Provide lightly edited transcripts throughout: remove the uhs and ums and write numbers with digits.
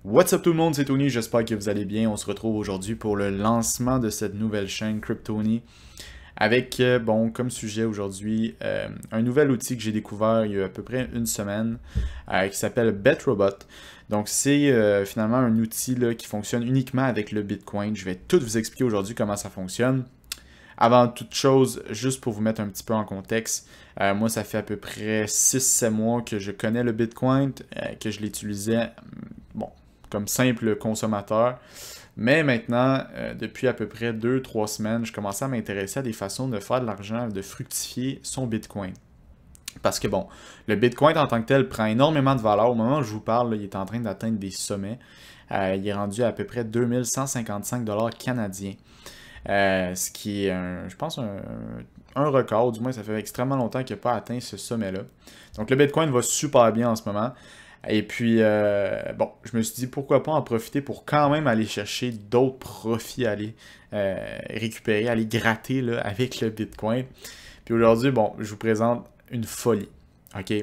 What's up tout le monde, c'est Tony, j'espère que vous allez bien. On se retrouve aujourd'hui pour le lancement de cette nouvelle chaîne Cryptony avec, bon, comme sujet aujourd'hui, un nouvel outil que j'ai découvert il y a à peu près une semaine qui s'appelle BetRobot. Donc c'est finalement un outil là, qui fonctionne uniquement avec le Bitcoin. Je vais tout vous expliquer aujourd'hui comment ça fonctionne. Avant toute chose, juste pour vous mettre un petit peu en contexte, moi ça fait à peu près 6-7 mois que je connais le Bitcoin, que je l'utilisais, bon, comme simple consommateur. Mais maintenant, depuis à peu près 2-3 semaines, je commençais à m'intéresser à des façons de faire de l'argent, de fructifier son Bitcoin. Parce que bon, le Bitcoin en tant que tel prend énormément de valeur. Au moment où je vous parle, là, il est en train d'atteindre des sommets. Il est rendu à peu près 2155 canadiens. Ce qui est, je pense, un record. Du moins, ça fait extrêmement longtemps qu'il n'a pas atteint ce sommet-là. Donc le Bitcoin va super bien en ce moment. Et puis, bon, je me suis dit pourquoi pas en profiter pour quand même aller chercher d'autres profits, aller récupérer, aller gratter là, avec le Bitcoin. Puis aujourd'hui, bon, je vous présente une folie. OK?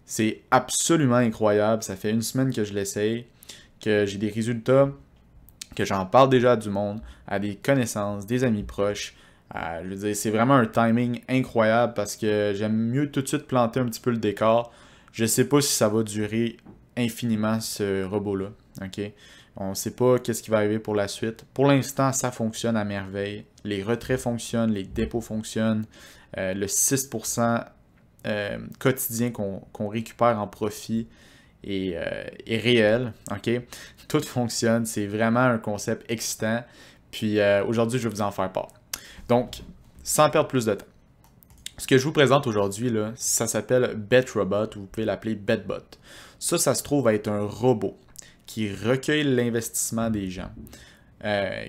C'est absolument incroyable. Ça fait une semaine que je l'essaye, que j'ai des résultats, que j'en parle déjà à du monde, à des connaissances, des amis proches. Je veux dire, c'est vraiment un timing incroyable parce que j'aime mieux tout de suite planter un petit peu le décor. Je sais pas si ça va durer infiniment ce robot-là. OK? On ne sait pas qu'est-ce qui va arriver pour la suite. Pour l'instant, ça fonctionne à merveille. Les retraits fonctionnent, les dépôts fonctionnent. Le 6% quotidien qu'on récupère en profit est réel. OK? Tout fonctionne. C'est vraiment un concept excitant. Puis aujourd'hui, je vais vous en faire part. Donc, sans perdre plus de temps. Ce que je vous présente aujourd'hui, là, ça s'appelle BetRobot, ou vous pouvez l'appeler BetBot. Ça se trouve à être un robot qui recueille l'investissement des gens,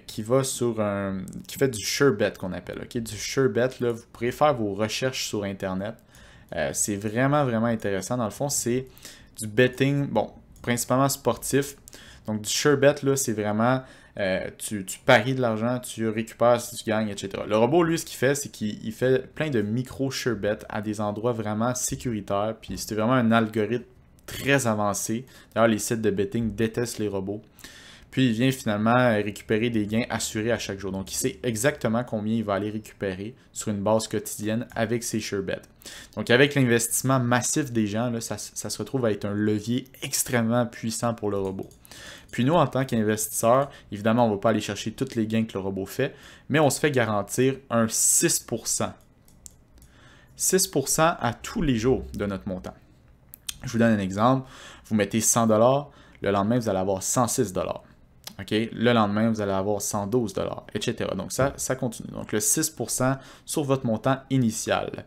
qui fait du SureBet qu'on appelle. Okay? Du SureBet, là, vous pourrez faire vos recherches sur Internet. C'est vraiment, vraiment intéressant. Dans le fond, c'est du betting, bon, principalement sportif. Donc, du SureBet, là, c'est vraiment tu paries de l'argent, tu récupères si tu gagnes, etc. Le robot, lui, ce qu'il fait, c'est qu'il fait plein de micro-SureBet à des endroits vraiment sécuritaires. Puis c'est vraiment un algorithme très avancé. D'ailleurs, les sites de betting détestent les robots. Puis il vient finalement récupérer des gains assurés à chaque jour. Donc il sait exactement combien il va aller récupérer sur une base quotidienne avec ses SureBet. Donc avec l'investissement massif des gens, là, ça se retrouve à être un levier extrêmement puissant pour le robot. Puis nous, en tant qu'investisseurs, évidemment, on ne va pas aller chercher tous les gains que le robot fait, mais on se fait garantir un 6%. 6% à tous les jours de notre montant. Je vous donne un exemple. Vous mettez 100$, le lendemain, vous allez avoir 106$. Okay? Le lendemain, vous allez avoir 112$, etc. Donc ça continue. Donc le 6% sur votre montant initial.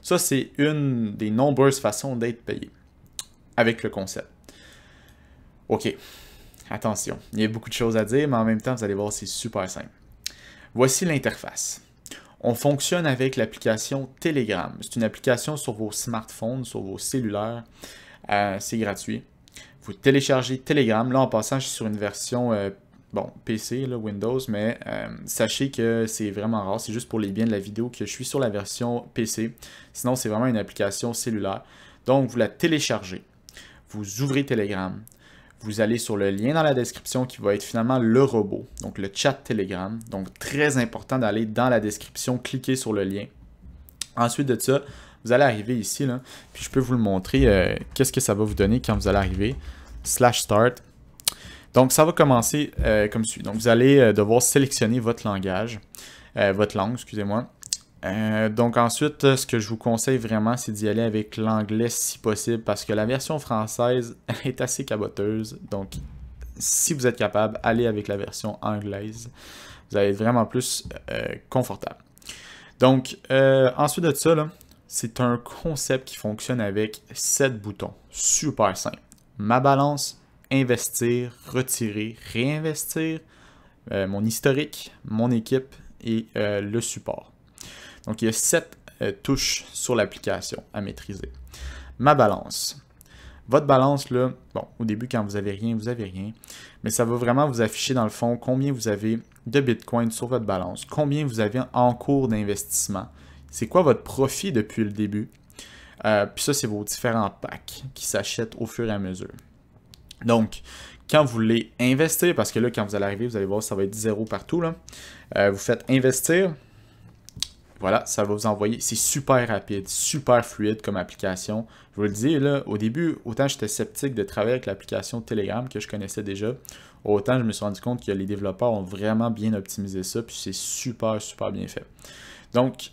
Ça, c'est une des nombreuses façons d'être payé avec le concept. OK. Attention, il y a beaucoup de choses à dire, mais en même temps, vous allez voir, c'est super simple. Voici l'interface. On fonctionne avec l'application Telegram. C'est une application sur vos smartphones, sur vos cellulaires. C'est gratuit. Vous téléchargez Telegram. Là, en passant, je suis sur une version bon, PC, là, Windows, mais sachez que c'est vraiment rare. C'est juste pour les biens de la vidéo que je suis sur la version PC. Sinon, c'est vraiment une application cellulaire. Donc, vous la téléchargez. Vous ouvrez Telegram. Vous allez sur le lien dans la description qui va être finalement le robot, donc le chat Telegram. Donc, très important d'aller dans la description, cliquer sur le lien. Ensuite de ça, vous allez arriver ici, là, puis je peux vous le montrer, qu'est-ce que ça va vous donner quand vous allez arriver. /start. Donc, ça va commencer comme suit. Donc, vous allez devoir sélectionner votre langage, votre langue, excusez-moi. Donc ensuite, ce que je vous conseille vraiment, c'est d'y aller avec l'anglais si possible, parce que la version française est assez caboteuse. Donc, si vous êtes capable, allez avec la version anglaise. Vous allez être vraiment plus confortable. Donc, ensuite de ça, c'est un concept qui fonctionne avec 7 boutons. Super simple. Ma balance, investir, retirer, réinvestir, mon historique, mon équipe et le support. Donc, il y a 7 touches sur l'application à maîtriser. Ma balance. Votre balance, là, bon, au début, quand vous n'avez rien, vous n'avez rien. Mais ça va vraiment vous afficher, dans le fond, combien vous avez de Bitcoin sur votre balance, combien vous avez en cours d'investissement. C'est quoi votre profit depuis le début. Puis ça, c'est vos différents packs qui s'achètent au fur et à mesure. Donc, quand vous voulez investir, parce que là, quand vous allez arriver, vous allez voir, ça va être 0 partout, là. Vous faites investir. Voilà, ça va vous envoyer. C'est super rapide, super fluide comme application. Je vous le dis, là, au début, autant j'étais sceptique de travailler avec l'application Telegram que je connaissais déjà, autant je me suis rendu compte que les développeurs ont vraiment bien optimisé ça, puis c'est super, super bien fait. Donc,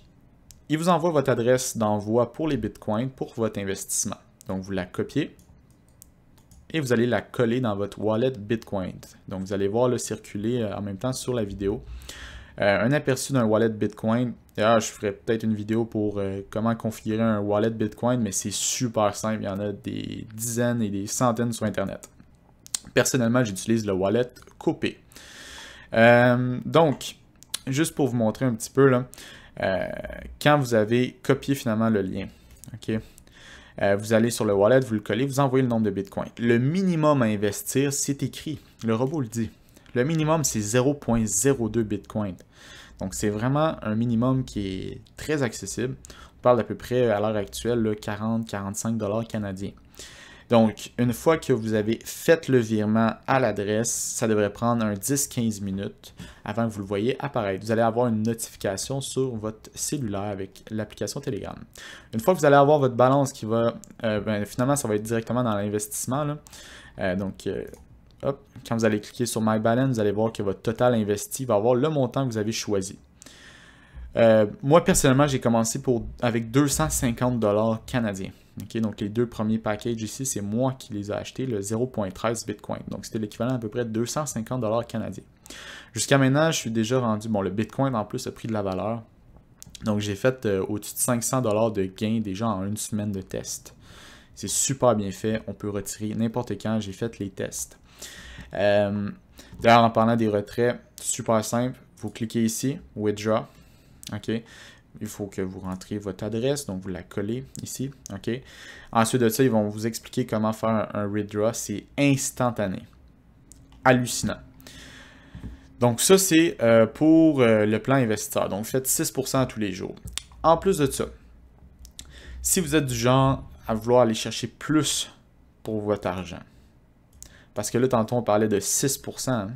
il vous envoie votre adresse d'envoi pour les bitcoins pour votre investissement. Donc, vous la copiez et vous allez la coller dans votre wallet Bitcoin. Donc, vous allez voir le circuler en même temps sur la vidéo. Un aperçu d'un wallet Bitcoin. D'ailleurs, je ferai peut-être une vidéo pour comment configurer un wallet Bitcoin, mais c'est super simple. Il y en a des dizaines et des centaines sur Internet. Personnellement, j'utilise le wallet Copé. Donc, juste pour vous montrer un petit peu, là, quand vous avez copié finalement le lien, ok, vous allez sur le wallet, vous le collez, vous envoyez le nombre de Bitcoin. Le minimum à investir, c'est écrit. Le robot le dit. Le minimum, c'est 0.02 Bitcoin. Donc, c'est vraiment un minimum qui est très accessible. On parle d'à peu près, à l'heure actuelle, 40-45 $ canadiens. Donc, une fois que vous avez fait le virement à l'adresse, ça devrait prendre un 10-15 minutes avant que vous le voyez apparaître. Vous allez avoir une notification sur votre cellulaire avec l'application Telegram. Une fois que vous allez avoir votre balance qui va... finalement, ça va être directement dans l'investissement. Hop, quand vous allez cliquer sur My Balance, vous allez voir que votre total investi va avoir le montant que vous avez choisi. Moi, personnellement, j'ai commencé avec 250 $ canadiens. Okay, donc, les deux premiers packages ici, c'est moi qui les ai achetés, le 0.13 Bitcoin. Donc, c'était l'équivalent à peu près de 250 $ canadiens. Jusqu'à maintenant, je suis déjà rendu... Bon, le Bitcoin, en plus, a pris de la valeur. Donc, j'ai fait au-dessus de 500 $ de gains déjà en une semaine de test. C'est super bien fait. On peut retirer n'importe quand. J'ai fait les tests. D'ailleurs, en parlant des retraits, super simple. Vous cliquez ici, Withdraw. OK. Il faut que vous rentriez votre adresse, donc vous la collez ici. OK. Ensuite de ça, ils vont vous expliquer comment faire un withdraw. C'est instantané. Hallucinant. Donc ça, c'est pour le plan investisseur. Donc faites 6% tous les jours. En plus de ça, si vous êtes du genre à vouloir aller chercher plus pour votre argent, parce que là, tantôt, on parlait de 6%. Hein?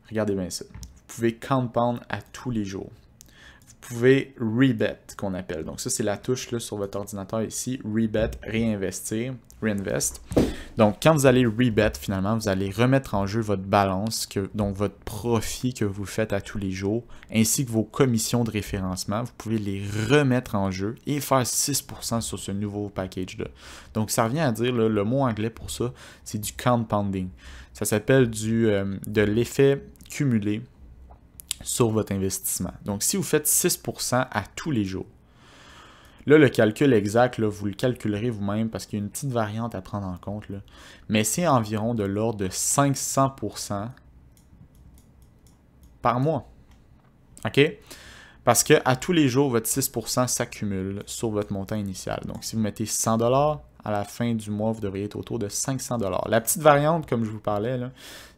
Regardez bien ça. Vous pouvez compound à tous les jours. Vous pouvez rebet, qu'on appelle. Donc ça, c'est la touche là, sur votre ordinateur ici. Rebet, réinvestir, reinvest. Donc, quand vous allez rebet, finalement, vous allez remettre en jeu votre balance, donc votre profit que vous faites à tous les jours, ainsi que vos commissions de référencement. Vous pouvez les remettre en jeu et faire 6% sur ce nouveau package-là. Donc, ça revient à dire, là, le mot anglais pour ça, c'est du compounding. Ça s'appelle de l'effet cumulé sur votre investissement. Donc, si vous faites 6% à tous les jours, là, le calcul exact, là, vous le calculerez vous-même parce qu'il y a une petite variante à prendre en compte. Là. Mais c'est environ de l'ordre de 500% par mois. OK? Parce qu'à tous les jours, votre 6% s'accumule sur votre montant initial. Donc, si vous mettez 100 $, à la fin du mois, vous devriez être autour de 500 $. La petite variante, comme je vous parlais,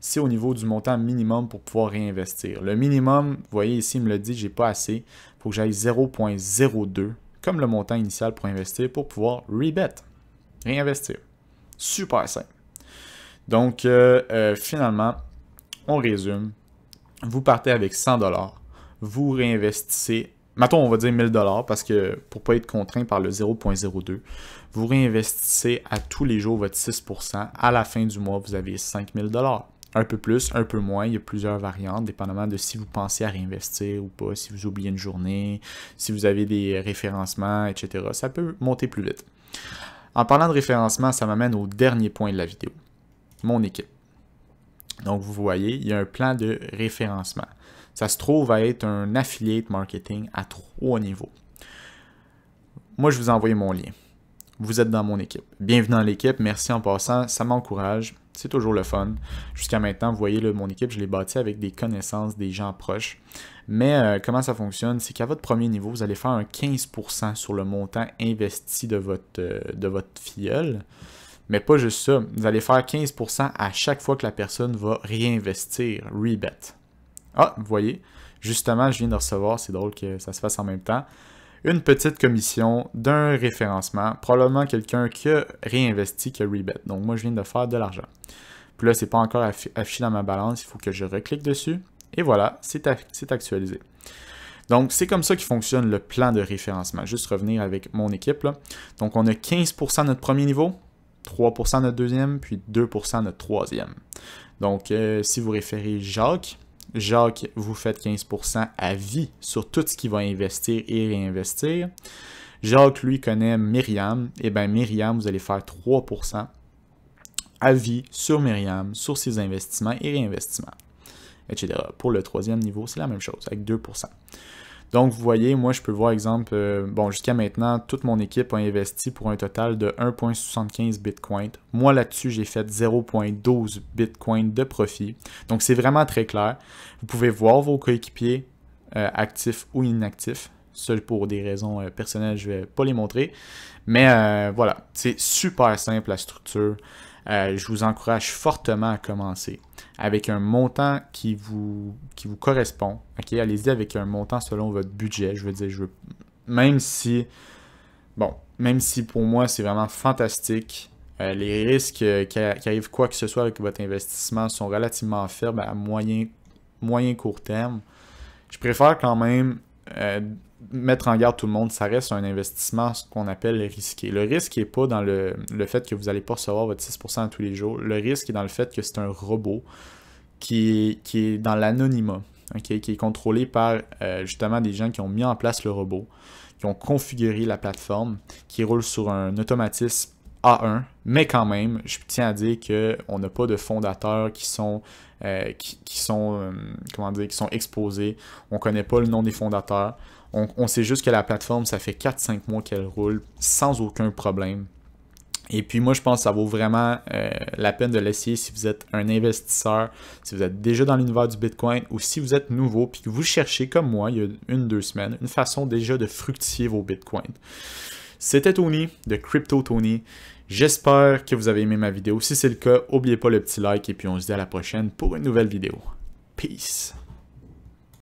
c'est au niveau du montant minimum pour pouvoir réinvestir. Le minimum, vous voyez ici, il me le dit, j'ai pas assez. Il faut que j'aille 0.02 comme le montant initial pour investir pour pouvoir rebet, réinvestir. Super simple. Donc, finalement, on résume. Vous partez avec 100 $. Vous réinvestissez, mettons, on va dire 1000 $ parce que pour ne pas être contraint par le 0.02, vous réinvestissez à tous les jours votre 6%. À la fin du mois, vous avez 5000 $. Un peu plus, un peu moins, il y a plusieurs variantes, dépendamment de si vous pensez à réinvestir ou pas, si vous oubliez une journée, si vous avez des référencements, etc. Ça peut monter plus vite. En parlant de référencement, ça m'amène au dernier point de la vidéo, mon équipe. Donc, vous voyez, il y a un plan de référencement. Ça se trouve à être un affiliate marketing à 3 niveaux. Moi, je vous ai envoyé mon lien. Vous êtes dans mon équipe. Bienvenue dans l'équipe. Merci en passant. Ça m'encourage. C'est toujours le fun. Jusqu'à maintenant, vous voyez, là, mon équipe, je l'ai bâtie avec des connaissances, des gens proches. Mais comment ça fonctionne? C'est qu'à votre premier niveau, vous allez faire un 15% sur le montant investi de votre filleul. Mais pas juste ça. Vous allez faire 15% à chaque fois que la personne va réinvestir, rebet. Ah, vous voyez, justement, je viens de recevoir, c'est drôle que ça se fasse en même temps, une petite commission d'un référencement, probablement quelqu'un qui a réinvesti, qui a rebet. Donc, moi, je viens de faire de l'argent. Puis là, c'est pas encore affiché dans ma balance, il faut que je reclique dessus. Et voilà, c'est actualisé. Donc, c'est comme ça qu'il fonctionne le plan de référencement. Juste revenir avec mon équipe, là. Donc, on a 15% notre premier niveau, 3% notre deuxième, puis 2% notre troisième. Donc, si vous référez Jacques, vous faites 15% à vie sur tout ce qu'il va investir et réinvestir. Jacques, lui, connaît Myriam. Et bien, Myriam, vous allez faire 3% à vie sur Myriam, sur ses investissements et réinvestissements, etc. Pour le troisième niveau, c'est la même chose, avec 2%. Donc, vous voyez, moi, je peux voir, exemple, bon, jusqu'à maintenant, toute mon équipe a investi pour un total de 1,75 Bitcoin. Moi, là-dessus, j'ai fait 0,12 Bitcoin de profit. Donc, c'est vraiment très clair. Vous pouvez voir vos coéquipiers actifs ou inactifs. Ça, pour des raisons personnelles, je ne vais pas les montrer. Mais voilà, c'est super simple la structure. Je vous encourage fortement à commencer avec un montant qui vous correspond. Okay? Allez-y avec un montant selon votre budget. Je veux dire, même si pour moi, c'est vraiment fantastique, les risques qui arrivent quoi que ce soit avec votre investissement sont relativement faibles à moyen court terme. Je préfère quand même mettre en garde tout le monde, ça reste un investissement ce qu'on appelle risqué. Le risque n'est pas dans le fait que vous n'allez pas recevoir votre 6% tous les jours. Le risque est dans le fait que c'est un robot qui est dans l'anonymat, okay? Qui est contrôlé par justement des gens qui ont mis en place le robot, qui ont configuré la plateforme, qui roule sur un automatisme A1, mais quand même, je tiens à dire qu'on n'a pas de fondateurs qui sont exposés. On ne connaît pas le nom des fondateurs. On sait juste que la plateforme, ça fait 4-5 mois qu'elle roule sans aucun problème. Et puis moi, je pense que ça vaut vraiment la peine de l'essayer si vous êtes un investisseur, si vous êtes déjà dans l'univers du Bitcoin ou si vous êtes nouveau puis que vous cherchez, comme moi, il y a 1-2 semaines, une façon déjà de fructifier vos Bitcoins. C'était Tony de Crypto Tony. J'espère que vous avez aimé ma vidéo. Si c'est le cas, n'oubliez pas le petit like et puis on se dit à la prochaine pour une nouvelle vidéo. Peace!